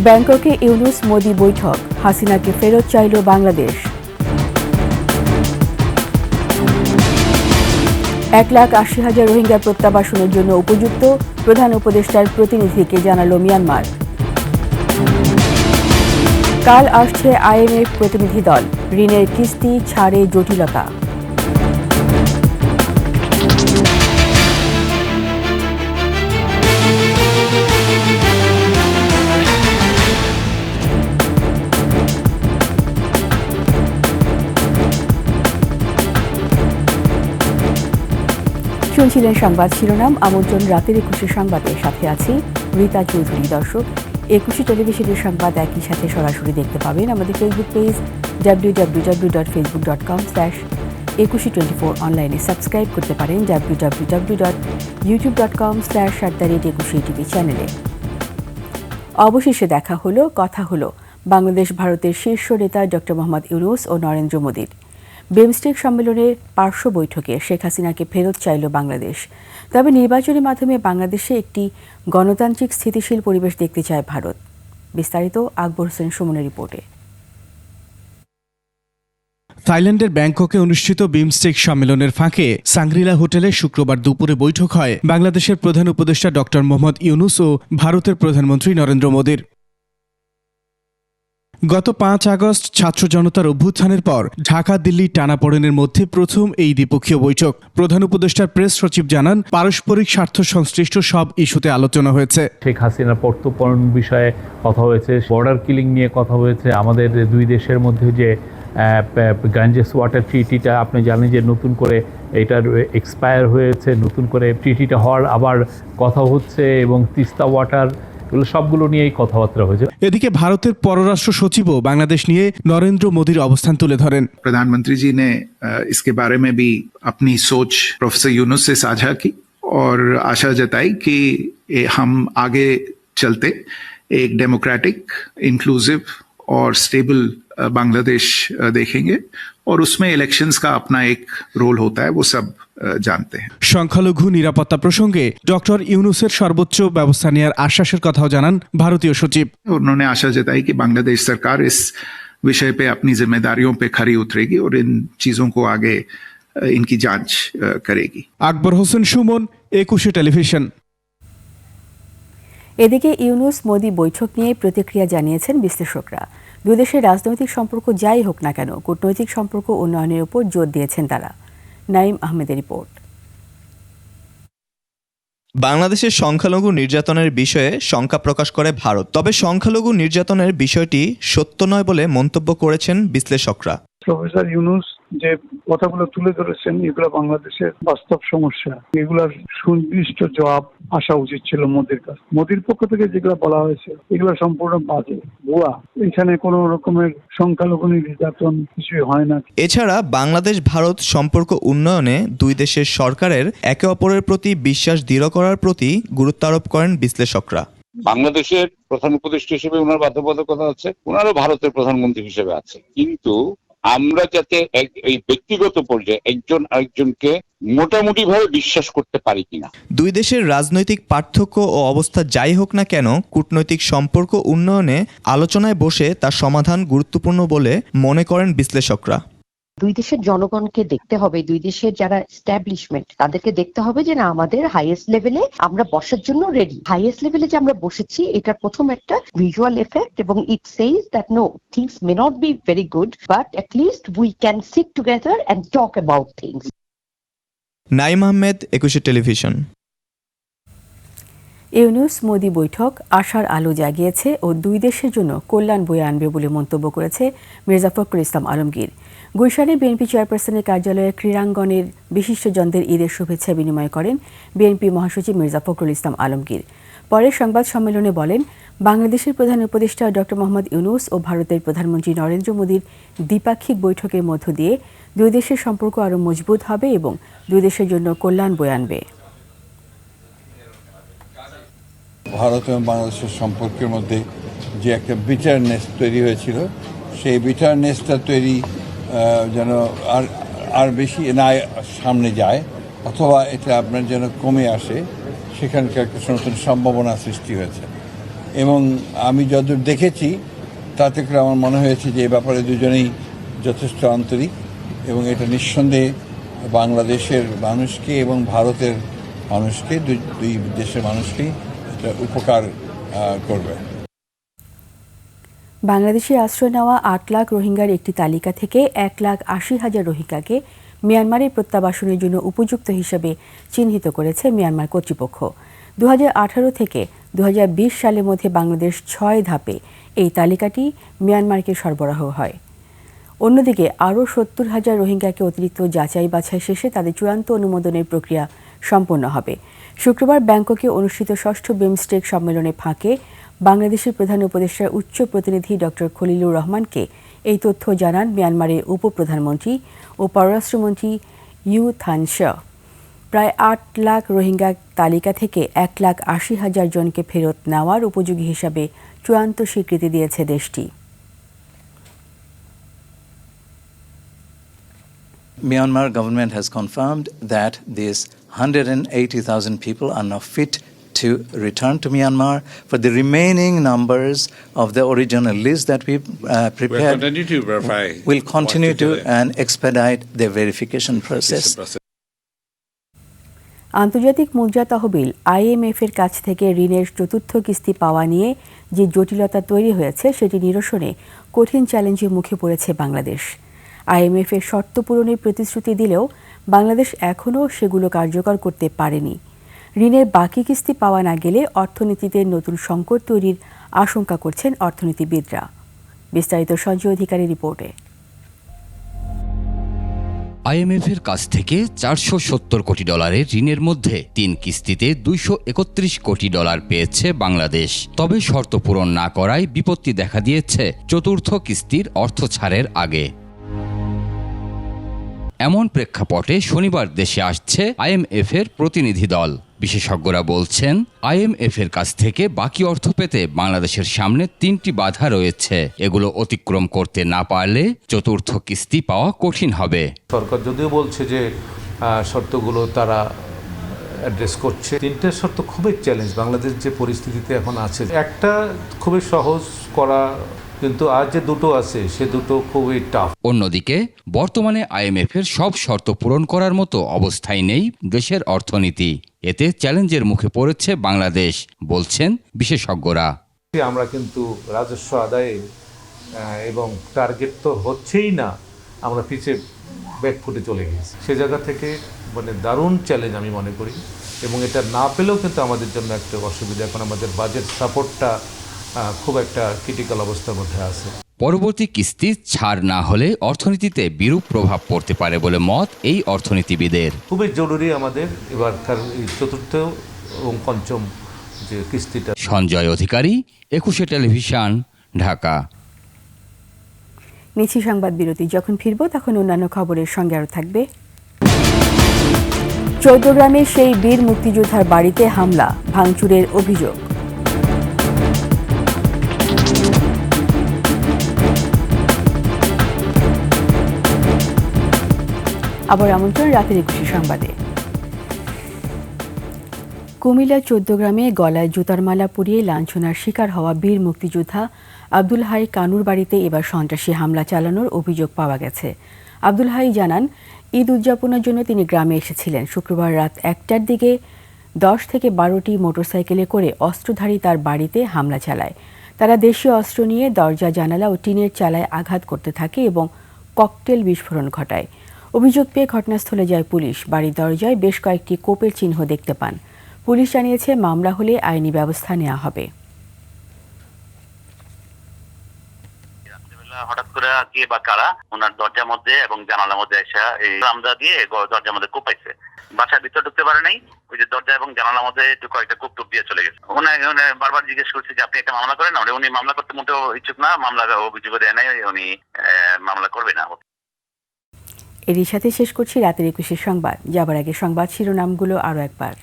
ব্যাংককে ইউনূস মোদি বৈঠক, হাসিনাকে ফেরত চাইল বাংলাদেশ। 1,80,000 রোহিঙ্গা প্রত্যাবাসনের জন্য উপযুক্ত, প্রধান উপদেষ্টার প্রতিনিধিকে জানালো মিয়ানমার। কাল আসছে IMF প্রতিনিধি দল, ঋণের কিস্তি ছাড়ে জটিলতা। শুনছিলেন সংবাদ শিরোনাম। আমন্ত্রণ রাতের 21 সংবাদের সাথে আছি রীতা চৌধুরী। দর্শক, 21 টেলিভিশনের সংবাদ একই সাথে সরাসরি দেখতে পাবেন আমাদের ফেসবুক পেজ www.facebook.com/2124, অনলাইনে সাবস্ক্রাইব করতে পারেন www.youtube.com/@21TV চ্যানেলে। অবশেষে দেখা হলো, কথা হলো বাংলাদেশ ভারতের শীর্ষ নেতা ডক্টর মোহাম্মদ ইউনূস ও নরেন্দ্র মোদির। বিমস্টেক সম্মেলনের পার্শ্ব বৈঠকে শেখ হাসিনাকে ফেরত চাইল বাংলাদেশ। তবে নির্বাচনের মাধ্যমে বাংলাদেশে একটি গণতান্ত্রিক স্থিতিশীল পরিবেশ দেখতে চায় ভারত। বিস্তারিত আকবর হোসেন সুমনের রিপোর্টে। থাইল্যান্ডের ব্যাংককে অনুষ্ঠিত বিমস্টেক সম্মেলনের ফাঁকে সাংগ্রিলা হোটেলে শুক্রবার দুপুরে বৈঠক হয় বাংলাদেশের প্রধান উপদেষ্টা ডক্টর মোহাম্মদ ইউনূস ও ভারতের প্রধানমন্ত্রী নরেন্দ্র মোদির। গত 5 আগস্ট ছাত্র জনতার অভ্যুত্থানের পর ঢাকা দিল্লি টানাপোড়েনের মধ্যে প্রথম এই দ্বিপক্ষীয় বৈঠক। প্রধান উপদেষ্টার প্রেস সচিব জানান, পারস্পরিক স্বার্থ সংশ্লিষ্ট সব ইস্যুতে আলোচনা হয়েছে। শেখ হাসিনার প্রত্যর্পণ বিষয়ে কথা হয়েছে, বর্ডার কিলিং নিয়ে কথা হয়েছে, আমাদের দুই দেশের মধ্যে যে গাঞ্জেস ওয়াটার ট্রিটিটা আপনি জানেন যে নতুন করে এটার এক্সপায়ার হয়েছে, নতুন করে ট্রিটিটা হওয়ার আবার কথা হচ্ছে, এবং তিস্তা ওয়াটার, এগুলো সবগুলো নিয়েই কথাবার্তা হয়েছে। এদিকে ভারতের পররাষ্ট্র সচিবও বাংলাদেশ নিয়ে নরেন্দ্র মোদির অবস্থান তুলে ধরেন। प्रधानमंत्री जी ने इसके बारे में भी अपनी सोच प्रोफेसर यूनुस से साझा की और आशा जताई कि हम आगे चलते एक डेमोक्रेटिक, इंक्लूसिव और स्टेबल बांग्लादेश देखेंगे और उसमें इलेक्शंस का अपना एक रोल होता है, वो सब जानते हैं। সংখ্যালঘু নিরাপত্তা প্রসঙ্গে ডক্টর ইউনূসের সর্বোচ্চ ব্যবস্থা নেওয়ার আশ্বাসের কথাও জানান ভারতীয় সচিব। उन्होंने आशा जताई कि बांग्लादेश सरकार इस विषय पे अपनी जिम्मेदारियों पे खरी उतरेगी और इन चीजों को आगे इनकी जांच करेगी। আকবর হোসেন সুমন, 21 টেলিভিশন। এদিকে ইউনূস মোদি বৈঠক নিয়ে প্রতিক্রিয়া জানিয়েছেন বিশ্লেষকরা। দুই দেশের রাজনৈতিক সম্পর্ক যাই হোক না কেন, কূটনৈতিক সম্পর্ক উন্নয়নের উপর জোর দিয়েছেন তারা। নাইম আহমেদের রিপোর্ট। বাংলাদেশের সংখ্যালঘু নির্যাতনের বিষয়ে শঙ্কা প্রকাশ করে ভারত। তবে সংখ্যালঘু নির্যাতনের বিষয়টি সত্য নয় বলে মন্তব্য করেছেন বিশ্লেষকরা। প্রফেসর ইউনূস যে কথাগুলো তুলে ধরেছেন, এগুলো বাংলাদেশের বাস্তব সমস্যা, এগুলার সুনির্দিষ্ট জবাব আসা উচিত ছিল মোদির কাছে। মোদির পক্ষ থেকে যেগুলো বলা হয়েছে এগুলো সম্পূর্ণ বাজে, ভুয়া। এখানে কোনো রকমের সংখ্যালঘু নির্যাতন কিছুই হয় না। এছাড়া বাংলাদেশ ভারত সম্পর্ক উন্নয়নে দুই দেশের সরকারের একে অপরের প্রতি বিশ্বাস দৃঢ় করার প্রতি গুরুত্ব আরোপ করেন বিশ্লেষকরা। বাংলাদেশের প্রধান উপদেষ্টা হিসেবে ওনার বাধ্যবাধকতা আছে, ওনারও ভারতের প্রধানমন্ত্রী হিসেবে আছে, কিন্তু আমরা যাতে এই ব্যক্তিগত পর্যায়ে একজন আরেকজনকে মোটামুটি ভাবে বিশ্বাস করতে পারি কিনা। দুই দেশের রাজনৈতিক পার্থক্য ও অবস্থা যাই হোক না কেন, কূটনৈতিক সম্পর্ক উন্নয়নে আলোচনায় বসে তার সমাধান গুরুত্বপূর্ণ বলে মনে করেন বিশ্লেষকরা। দুই দেশের জনগণকে দেখতে হবে, দুই দেশের যারা এস্টাবলিশমেন্ট তাদেরকে দেখতে হবে যে না, আমাদের হাইয়েস্ট লেভেলে আমরা বসার জন্য রেডি। হাইয়েস্ট লেভেলে যে আমরা বসেছি, এটার প্রথম একটা ভিজুয়াল এফেক্ট, এবং it says that no, things may not be very good, but at least we can sit together and talk about things. Naim Ahmed, 21 television. Yunus Modi বৈঠক আশার আলো জাগিয়েছে ও দুই দেশের জন্য কল্যাণ বয়ে আনবে বলে মন্তব্য করেছে মির্জা ফখরুল ইসলাম আলমগীর। গুলশানে বিএনপি চেয়ারপারসনের কার্যালয়ে ক্রীড়াঙ্গনের বিশিষ্টজনদের ঈদের শুভেচ্ছা বিনিময় করেন বিএনপি মহাসচিব মির্জা ফখরুল ইসলাম আলমগীর। পরে সংবাদ সম্মেলনে বলেন, বাংলাদেশের প্রধান উপদেষ্টা ডক্টর মোহাম্মদ ইউনূস ও ভারতের প্রধানমন্ত্রী নরেন্দ্র মোদির দ্বিপাক্ষিক বৈঠকের মধ্য দিয়ে দুই দেশের সম্পর্ক আরও মজবুত হবে এবং দুই দেশের জন্য কল্যাণ বয়ে আনবে। ভারত এবং বাংলাদেশের সম্পর্কের মধ্যে যে একটা বিটারনেস তৈরি হয়েছিল, সেই বিটারনেসটা তৈরি যেন আর বেশি না সামনে যায়, অথবা এটা আপনার যেন কমে আসে, সেখানকার একটা নতুন সম্ভাবনা সৃষ্টি হয়েছে। এবং আমি যতদূর দেখেছি তাতে করে আমার মনে হয়েছে যে এ ব্যাপারে দুজনেই যথেষ্ট আন্তরিক এবং এটা নিঃসন্দেহে বাংলাদেশের মানুষকে এবং ভারতের মানুষকে দুই দেশের মানুষকেই এটা উপকার করবে। বাংলাদেশে আশ্রয় নেওয়া ৮ লাখ রোহিঙ্গার একটি তালিকা থেকে 1,80,000 রোহিঙ্গাকে মিয়ানমারে প্রত্যাবাসনের জন্য উপযুক্ত হিসেবে চিহ্নিত করেছে মিয়ানমার কর্তৃপক্ষ। 2018 থেকে 2020 সালের মধ্যে বাংলাদেশ 6 ধাপে এই তালিকাটি মিয়ানমারকে সরবরাহ হয়। অন্যদিকে আরও 70,000 রোহিঙ্গাকে অতিরিক্ত যাচাই বাছাই শেষে তাদের চূড়ান্ত অনুমোদনের প্রক্রিয়া সম্পন্ন হবে। শুক্রবার ব্যাংককে অনুষ্ঠিত 6ষ্ঠ বিমস্টেক সম্মেলনে ফাঁকে বাংলাদেশের প্রধান উপদেষ্টার উচ্চ প্রতিনিধি ডক্টর খলিলুর রহমানকে এই তথ্য জানান মিয়ানমারের উপপ্রধানমন্ত্রী ও পররাষ্ট্রমন্ত্রী ইউ থান শ। প্রায় 8 লাখ রোহিঙ্গা তালিকা থেকে 1,80,000 জনকে ফেরত নেওয়ার উপযোগী হিসাবে চূড়ান্ত স্বীকৃতি দিয়েছে দেশটি। Myanmar government has confirmed that these 180,000 people are now fit to return to Myanmar. For the remaining numbers of the original list that we prepared, we'll continue to and expedite the verification process. আন্তর্জাতিক মুদ্রা তহবিল IMF এর কাছ থেকে ঋণের চতুর্থ কিস্তি পাওয়া নিয়ে যে জটিলতা তৈরি হয়েছে সেটি নিরসনে কঠিন চ্যালেঞ্জের মুখে পড়েছে বাংলাদেশ। IMF এর শর্ত পূরণের প্রতিশ্রুতি দিলেও বাংলাদেশ এখনও সেগুলো কার্যকর করতে পারেনি। ঋণের বাকি কিস্তি পাওয়া না গেলে অর্থনীতিতে নতুন সংকট তৈরির আশঙ্কা করছেন অর্থনীতিবিদরা। বিস্তারিত সঞ্জয় অধিকারী রিপোর্টে। IMF এর কাছ থেকে 470 কোটি ডলারের ঋণের মধ্যে 3 কিস্তিতে 231 কোটি ডলার পেয়েছে বাংলাদেশ। তবে শর্ত পূরণ না করায় বিপত্তি দেখা দিয়েছে চতুর্থ কিস্তির অর্থ ছাড়ের আগে। এমন প্রেক্ষাপটে শনিবার দেশে আসছে IMF এর প্রতিনিধি দল। বিশেষজ্ঞরা বলছেন IMF এর কাছ থেকে বাকি অর্থ পেতে বাংলাদেশের সামনে 3টি বাধা রয়েছে। এগুলো অতিক্রম করতে না পারলে চতুর্থ কিস্তি পাওয়া কঠিন হবে। সরকার যদিও বলছে যে শর্তগুলো তারা অ্যাড্রেস করছে, 3টে শর্ত খুবই চ্যালেঞ্জ। বাংলাদেশ যে পরিস্থিতিতে এখন আছে, একটা খুবই সহজ করা, কিন্তু আজ যে দুটো আছে সে দুটো খুবই টাফ। অন্যদিকে বর্তমানে IMF এর সব শর্ত পূরণ করার মতো অবস্থায় নেই দেশের অর্থনীতি। এতে চ্যালেঞ্জের মুখে পড়েছে বাংলাদেশ, বলছেন বিশেষজ্ঞরা। আমরা কিন্তু রাজস্ব আদায়ে এবং টার্গেট তো হচ্ছেই না, আমরা পিছিয়ে ব্যাকফুটে চলে গেছি। সে জায়গা থেকে মানে দারুণ চ্যালেঞ্জ আমি মনে করি, এবং এটা না পেলেও কিন্তু আমাদের জন্য একটা অসুবিধা। এখন আমাদের বাজেট সাপোর্টটা খুব একটা ক্রিটিক্যাল অবস্থার মধ্যে আছে। পরবর্তী কিস্তি ছাড় না হলে অর্থনীতিতে বিরূপ প্রভাব পড়তে পারে বলে মত এই অর্থনীতিবিদের। খুবই জরুরি আমাদের এবারকার এই চতুর্থ এবং পঞ্চম যে কিস্তিটা। সঞ্জয় অধিকারী, 21 টেলিভিশন, ঢাকা। নিচ্ছি সংবাদ বিরতি। যখন ফিরব তখন অন্যান্য খবরের সঙ্গে আরও থাকবে। চৌদ্দগ্রামে সেই বীর মুক্তিযোদ্ধার বাড়িতে হামলা, ভাঙচুরের অভিযোগ। আবার আমন্ত্রণ রাতের 21 সংবাদে। কুমিল্লা চৌদ্দগ্রামে গলায় জুতার মালা পরিয়ে লাঞ্ছনার শিকার হওয়া বীর মুক্তিযোদ্ধা আব্দুল হাই কানুর বাড়িতে এবার সন্ত্রাসী হামলা চালানোর অভিযোগ পাওয়া গেছে। আব্দুল হাই জানান, ঈদ উদযাপনের জন্য তিনি গ্রামে এসেছিলেন। শুক্রবার রাত 1টার দিকে 10 থেকে 12টি মোটরসাইকেলে করে অস্ত্রধারী তার বাড়িতে হামলা চালায়। তারা দেশীয় অস্ত্র নিয়ে দরজা, জানালা ও টিনের চালায় আঘাত করতে থাকে এবং ককটেল বিস্ফোরণ ঘটায়। অভিযোগ পেয়ে ঘটনাস্থলে যায় পুলিশ। বাড়ির দরজায় বেশ কয়েকটি কোপের চিহ্ন দেখতে পান। পুলিশ জানিয়েছে, মামলা হলে আইনি ব্যবস্থা নেওয়া হবে। হঠাৎ করে কে বা কারা ওনার দরজার মধ্যে এবং জানালার মধ্যে এসে এই রামদা দিয়ে দরজার মধ্যে কোপাইছে। বাসার ভিতরে ঢুকতে পারে নাই, ওই যে দরজা এবং জানালার মধ্যে একটু কয়েকটা কোপ টুপ দিয়ে চলে গেছে। উনি বারবার জিজ্ঞেস করছে যে আপনি একটা মামলা করেন না। উনি মামলা করতে মোটেও ইচ্ছুক না, মামলা অভিযোগ দেয় নাই, উনি মামলা করবে না। এরই সাথে শেষ করছি রাতের 21 সংবাদ। যাবার আগে সংবাদ শিরোনামগুলো আরও একবার।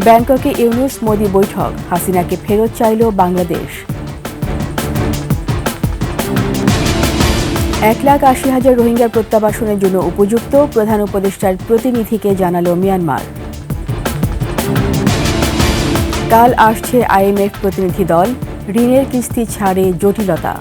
ব্যাংককে ইউনূস মোদি বৈঠক, হাসিনাকে ফেরত চাইল বাংলাদেশ। 1,80,000 রোহিঙ্গা প্রত্যাবাসনের জন্য উপযুক্ত, প্রধান উপদেষ্টার প্রতিনিধিকে জানালো মিয়ানমার। কাল আসছে IMF প্রতিনিধি দল, ঋণের কিস্তি ছাড়ে জটিলতা।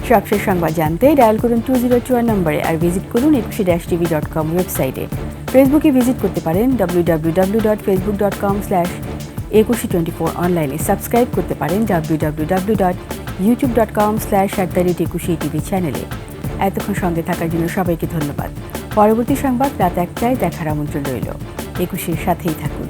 সবশেষ সংবাদ জানতে ডায়াল করুন 2021 নম্বরে আর ভিজিট করুন equity-tv.com ওয়েবসাইটে। ফেসবুকে ভিজিট করতে পারেন www.facebook.com/equity24 অনলাইনে সাবস্ক্রাইব করতে পারেন www.youtube.com/@equity চ্যানেলে। এতক্ষণ সঙ্গে থাকার জন্য সবাইকে ধন্যবাদ। পরবর্তী সংবাদ রাত 1টায় দেখার আমন্ত্রণ রইল। একুশের সাথেই থাকুন।